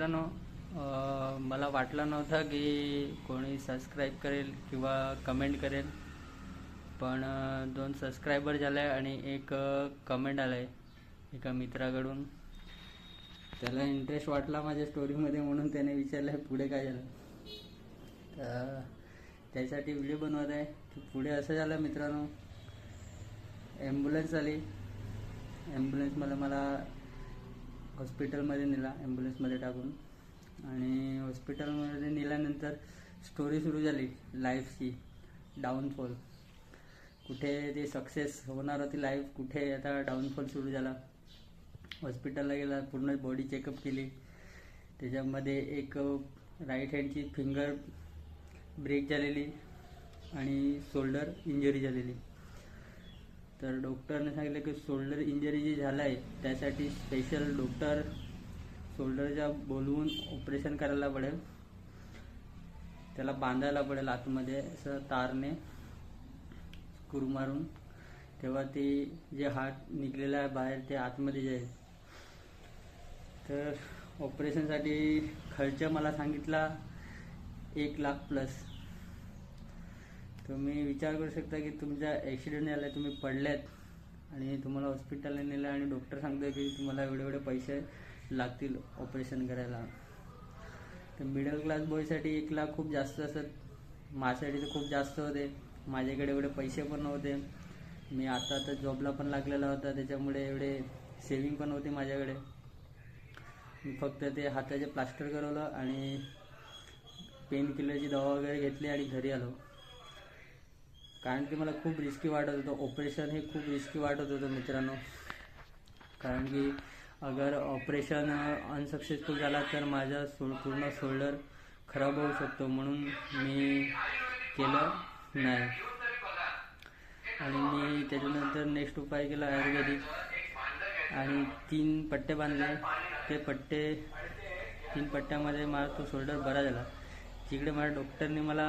मित्रांनो, मला वाटलं नव्हतं की कोणी सबस्क्राईब करेल किंवा कमेंट करेल, पण 2 सबस्क्रायबर झाले आणि एक कमेंट आलं आहे एका मित्राकडून. त्याला इंटरेस्ट वाटला माझ्या स्टोरीमध्ये, म्हणून त्याने विचारलं पुढे काय झालं. तर त्यासाठी व्हिडिओ बनवत आहे की पुढे असं झालं मित्रांनो. ॲम्ब्युलन्स आली. ॲम्ब्युलन्समध्ये मला हॉस्पिटलमध्ये नेला, ॲम्ब्युलन्समध्ये टाकून. आणि हॉस्पिटलमध्ये नेल्यानंतर स्टोरी सुरू झाली लाईफची. डाऊनफॉल, कुठे ते सक्सेस होणार होती लाईफ, कुठे आता डाऊनफॉल सुरू झाला. हॉस्पिटलला गेला, पूर्ण बॉडी चेकअप केली. त्याच्यामध्ये एक राईट हँडची फिंगर ब्रेक झालेली आणि शोल्डर इंजरी झालेली. तर डॉक्टरने सांगितलं की शोल्डर इंजरी जी झालं आहे त्यासाठी स्पेशल डॉक्टर शोल्डरच्या बोलवून ऑपरेशन करायला पडेल. त्याला बांधायला पडेल आतमध्ये असं तारने स्क्रू मारून, तेव्हा ते जे हात निघलेलं आहे बाहेर ते आतमध्ये जाईल. तर ऑपरेशनसाठी खर्च मला सांगितला 1,00,000+. तुम्ही विचार करू शकता की तुमचा ॲक्सिडेंट झाला, तुम्ही पडल्यात आणि तुम्हाला हॉस्पिटलला नेलं आणि डॉक्टर सांगतो की तुम्हाला एवढे पैसे लागतील ऑपरेशन करायला. तर मिडल क्लास बॉयसाठी 1,00,000 खूप जास्त असत. माझ्यासाठी तर खूप जास्त होते. माझ्याकडे एवढे पैसे पण नव्हते. मी आता तर जॉबला पण लागलेला होता, त्याच्यामुळे एवढे सेविंग पण होते माझ्याकडे. मी फक्त ते हाताचे प्लास्टर करवलं आणि पेन किलरची दवा वगैरे घेतली आणि घरी आलो. कारण की मला खूप रिस्की वाटत होतं. ऑपरेशन हे खूप रिस्की वाटत होतं मित्रांनो. कारण की अगर ऑपरेशन अनसक्सेसफुल झाला तर माझा पूर्ण शोल्डर खराब होऊ शकतो, म्हणून मी केलं नाही. आणि मी त्याच्यानंतर नेक्स्ट उपाय केला आयुर्वेदिक, आणि 3 पट्टे बांधले. ते 3 पट्ट्यामध्ये माझा तो शोल्डर बरा झाला. जिकडे माझ्या डॉक्टरने मला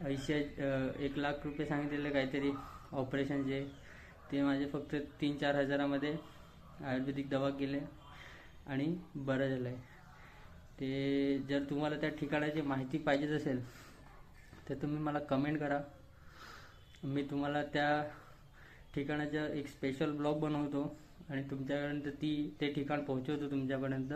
1,00,000 सांगितलेले काहीतरी ऑपरेशनचे, ते माझे फक्त 3-4 हजारामध्ये आयुर्वेदिक दवा केले आणि बरं झालं आहे. ते जर तुम्हाला त्या ठिकाणाची माहिती पाहिजेच असेल तर तुम्ही मला कमेंट करा. मी तुम्हाला त्या ठिकाणाचं एक स्पेशल ब्लॉग बनवतो आणि तुमच्यापर्यंत ते ठिकाण पोहोचवतो तुमच्यापर्यंत.